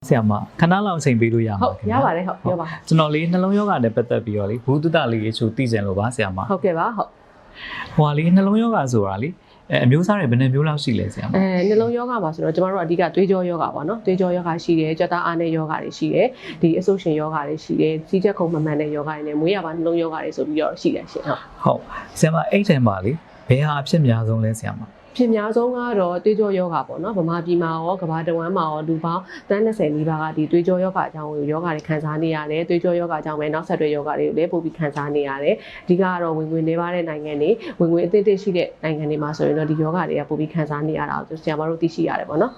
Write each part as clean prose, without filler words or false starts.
ဆရာမခဏလောက်အချိန်ပေးလို့ရမှာ ဟုတ်ရပါတယ်ဟုတ်ပြောပါ ကျွန်တော်လေးနှလုံးယောဂနဲ့ပတ်သက်ပြီးတော့လေဘူးတုတလေးအချို့သိကြလို့ပါဆရာမ ဟုတ်ကဲ့ပါဟုတ် ဟိုလေးနှလုံးယောဂဆိုတာလေအမျိုးသားတွေဘယ်နှမျိုးလောက်ရှိလဲဆရာမ နှလုံးယောဂမှာဆိုတော့ကျမတို့အဓိကသွေးကြောယောဂပေါ့နော်သွေးကြောယောဂရှိတယ်ကြွက်သားအားနဲ့ယောဂတွေရှိတယ်ဒီအဆုတ်ရှင်ယောဂတွေရှိတယ်စီးချက်ခုံမမှန်တဲ့ယောဂတွေနဲ့မွေးရပါနှလုံးယောဂတွေဆိုပြီးတော့ရှိတယ်ရှင်ဟုတ် ဆရာမအဲ့ထဲမှာလေဘယ်ဟာအဖြစ်များဆုံးလဲဆရာမ ဖြစ်များဆုံးကတော့သွေးကြောယောဂပေါ့နော်ဗမာပြည်မှာရောကမ္ဘာတဝန်းမှာရောလူပေါင်းတန်း20နီးပါးကဒီသွေးကြောယောဂအကြောင်းကိုယောဂတွေခံစားနေရတယ်သွေးကြောယောဂအကြောင်းပဲနောက်ဆက်တွဲယောဂတွေကိုလည်းပို့ပြီးခံစားနေရတယ်အဓိကကတော့ဝင်ငွေနေပါတဲ့နိုင်ငံတွေဝင်ငွေအသင့်အတင့်ရှိတဲ့နိုင်ငံတွေမှာဆိုရင်တော့ဒီယောဂတွေကပို့ပြီးခံစားနေရတာကိုဆရာမတို့သိရှိရတယ်ပေါ့နော်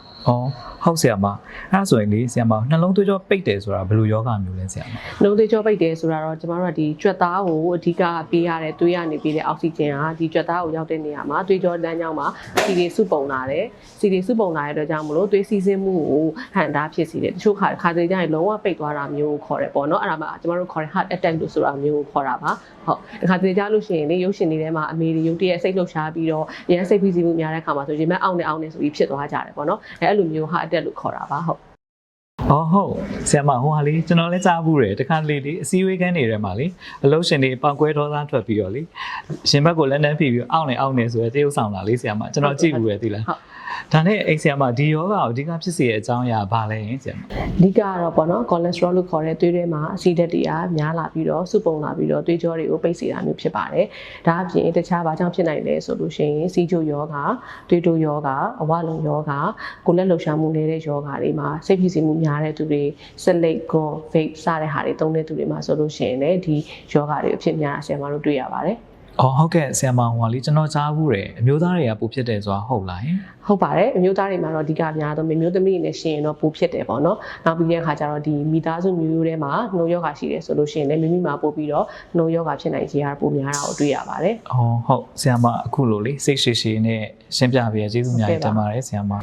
ဟုတ်ဆရာမအဲ့ဒါဆိုရင်လေဆရာမနှလုံးသွေးကြောပိတ်တယ်ဆိုတာဘယ်လိုယောဂမျိုးလဲဆရာမ နှလုံးသွေးကြောပိတ်တယ်ဆိုတာတော့ကျမတို့ကဒီကြွက်သားကိုအဓိကပေးရတဲ့သွေးရနေပေးတဲ့အောက်ဆီဂျင်ဟာဒီကြွက်သားကိုရောက်တဲ့နေရာမှာသွေးကြောလမ်းကြောင်းမှာစီတွေစုပုံလာတယ်စီတွေစုပုံလာတဲ့အတွက်ကြောင့်မလို့သွေးစီးဆင်းမှုကိုဟန်တာဖြစ်စေတယ်တချို့ခါတလေကျရင်လုံးဝပိတ်သွားတာမျိုးကိုခေါ်တယ်ပေါ့နော်အဲ့ဒါမှကျမတို့ခေါ်တဲ့ heart attack လို့ဆိုတာမျိုးကိုခေါ်တာပါဟုတ်တခါတလေကျလို့ရှိရင်လေရုပ်ရှင်တွေထဲမှာအမေတွေရုပ်တရက်စိတ်လှုပ်ရှားပြီးတော့ရန်စိတ်ဖိစီးမှုများတဲ့ခါမှာဆိုရင်မအောင့်နေဆိုပြီးဖြစ်သွားကြတယ်ပေါ့နော်အဲ့လိုမျိုး heart attack လို့ခေါ်တာပါဟုတ် ဟုတ်ဆရာမဟိုဟာလေးကျွန်တော်လည်းကြားဘူးတယ်တခါလေအစည်းအဝေးခန်းနေထဲမှာလေအလုံးရှင်တွေပေါက်ကွဲဒေါသထွက်ပြီးတော့လေရှင်ဘက်ကိုလက်နှမ်းဖိပြီးအောင့်နေဆိုရတဲ့တရုပ်ဆောင်လာလေးဆရာမကျွန်တော်ကြည့်ဘူးတယ်သိလားဒါနဲ့အိမ်ဆရာမဒီယောဂကိုအဓိကဖြစ်စေတဲ့အကြောင်းအရာဘာလဲဆရာမ အဓိကကတော့ပေါ့နော် cholesterol လို့ခေါ်တဲ့သွေးထဲမှာအဆီဓာတ်တွေကများလာပြီးတော့စုပုံလာပြီးတော့သွေးကြောတွေကိုပိတ်စေတာမျိုးဖြစ်ပါတယ်။ဒါအပြင်တခြားဘာကြောင့်ဖြစ်နိုင်လဲဆိုလို့ရှိရင်စီးကျိုယောဂသွေးတိုးယောဂအဝလုံယောဂကိုလက်လှုပ်ရှားမှုနေတဲ့ယောဂတွေမှာစိတ်ဖိစီးမှုများတဲ့သူတွေဆက်လက်ကွန် vape စတဲ့ဟာတွေသုံးတဲ့သူတွေမှာဆိုလို့ရှိရင်လည်းဒီယောဂတွေအဖြစ်များတာဆရာမတို့တွေ့ရပါတယ်။ ဟုတ်ကဲ့ဆရာမဟိုလေကျွန်တော်ကြားဘူးတယ်အမျိုးသားတွေကပူဖြစ်တယ်ဆိုတာဟုတ်လားဟင် ဟုတ်ပါတယ်အမျိုးသားတွေမှာတော့အဓိကများတော့မျိုးသမီးတွေနဲ့ရှင်ရင်တော့ပူဖြစ်တယ်ပေါ့နော်နောက်ပြီးတဲ့အခါကျတော့ဒီမိသားစုမျိုးထဲမှာနှုတ်ယောဂရှိတယ်ဆိုလို့ရှိရင်လည်းမိမိမှာပို့ပြီးတော့နှုတ်ယောဂဖြစ်နိုင်ခြေကပိုများတာကိုတွေ့ရပါတယ်ဟုတ်ဆရာမအခုလိုလေစိတ်ရှိရှိနဲ့ရှင်းပြပေးရကျေးဇူးများတင်ပါတယ်ဆရာမ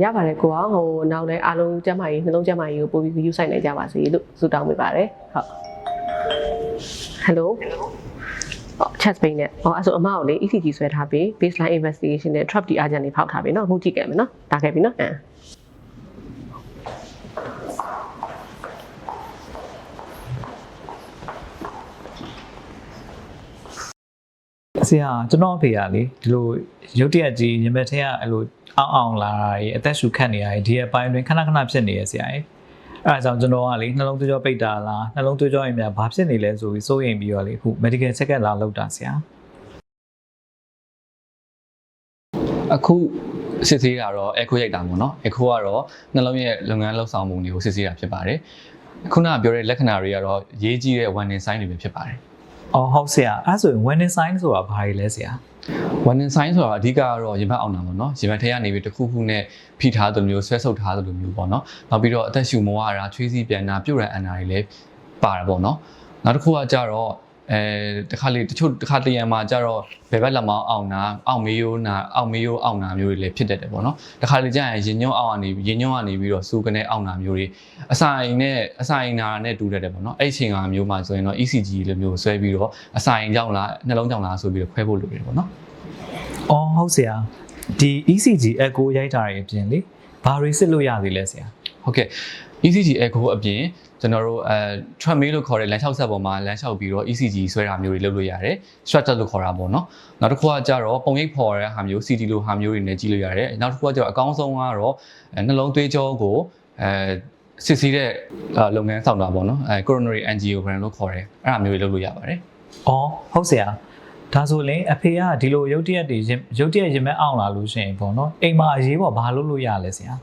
ရပါတယ်ကိုအောင်ဟိုနောက်လည်းအားလုံးကျမကြီးနှလုံးကျမကြီးကိုပို့ပြီး view ဆိုင်နိုင်ကြပါစေလို့ဆုတောင်းပေးပါတယ်ဟုတ် Hello chat space နဲ့အဲ့ဆိုအမကိုလေ ECG ဆွဲထားပြီး baseline investigation နဲ့ trap D agent တွေဖောက်ထားပြီเนาะအခုကြည့်ခဲ့မယ်เนาะဒါခဲ့ပြီเนาะဆရာကျွန်တော်အဖေကလေဒီလိုရုတ်တရက်ကြီးရင်ဘတ်ထဲကအဲ့လိုအောင်လာတာကြီးအသက်ရှူခတ်နေရကြီးဒီအပိုင်းတွင်ခဏဖြစ်နေရဆရာကြီးအဲ့ဒါကြောင့်ကျွန်တော်ကလေနှလုံးသွေးကြောပိတ်တာလားနှလုံးသွေးကြောရင်များဘာဖြစ်နေလဲဆိုပြီးစိုးရိမ်ပြီးတော့လေအခု medical check up လာလုပ်တာဆရာအခုစစ်ဆေးတာတော့ echo ရိုက်တာပေါ့နော် echo ကတော့နှလုံးရဲ့လုပ်ငန်းလှုပ်ဆောင်မှုတွေကိုစစ်ဆေးတာဖြစ်ပါတယ်ခုနကပြောတဲ့လက္ခဏာတွေကတော့ရေးကြီးတဲ့ warning sign တွေပဲဖြစ်ပါတယ်ဟုတ်ဆရာအဲ့ဆိုရင် warning sign ဆိုတာဘာတွေလဲဆရာ warning sign ဆိုတာအဓိကကတော့ရင်ဘတ်အောင်တာပေါ့နော်ရင်ဘတ်ထဲကနေပြီးတစ်ခုခုနဲ့ဖိထားသလိုမျိုးဆွဲဆုပ်ထားသလိုမျိုးပေါ့နော်နောက်ပြီးတော့အသက်ရှူမောရတာချွေးစီးပြန်တာပြုတ်ရန်အန်တာတွေလည်းပါတာပေါ့နော်နောက်တစ်ခုကကြတော့တခါလေတချို့တခါတရံမှာကြတော့ဘယ်ဘက်လက်မောင်းအောင်နာအောက်မေးရိုးနာအောက်မေးရိုးအောင်နာမျိုးတွေလည်းဖြစ်တတ်တယ်ပေါ့နော်တခါလေကျရင်ရင်ညွန့်အောင်ကနေရင်ညွန့်ကနေပြီးတော့စူးကနေအောင်နာမျိုးတွေအဆိုင်နာနဲ့တူတတ်တယ်ပေါ့နော်အဲ့ဒီအချိန်ကမျိုးမှာဆိုရင်တော့ ECG လိုမျိုးဆွဲပြီးတော့အဆိုင်ကြောင့်လားနှလုံးကြောင့်လားဆိုပြီးတော့ခွဲဖို့လိုတယ်ပေါ့နော်ဟုတ်ဆရာဒီ ECG echo ရိုက်တာတွေအပြင်လေဘာတွေစစ်လို့ရသေးလဲဆရာဟုတ်ကဲ့ ECG echo အပြင်ကျွန်တော်တို့ treadmill လို့ခေါ်တဲ့လမ်းလျှောက်ဆက်ပေါ်မှာလမ်းလျှောက်ပြီးတော့ ECG ဆွဲတာမျိုးတွေလုပ်လို့ရတယ် structure လို့ခေါ်တာပေါ့နော်နောက်တစ်ခုကကြတော့ပုံရိပ်ဖော်တဲ့ဟာမျိုး CT လိုဟာမျိုးတွေနဲ့ကြည့်လို့ရတယ်နောက်တစ်ခုကကြတော့အကောင်းဆုံးကတော့နှလုံးသွေးကြောကိုစစ်ဆေးတဲ့လုပ်ငန်းဆောင်တာပေါ့နော်coronary angiogram လို့ခေါ်တယ်အဲ့ဒါမျိုးတွေလုပ်လို့ရပါတယ်ဟုတ်ဆရာဒါဆိုရင်အဖေကဒီလိုရုတ်တရက်ရင်မဲ့အောင်လာလို့ရှိရင်ပေါ့နော်အိမ်မှာအရေးပေါ်ဘာလုပ်လို့ရလဲဆရာ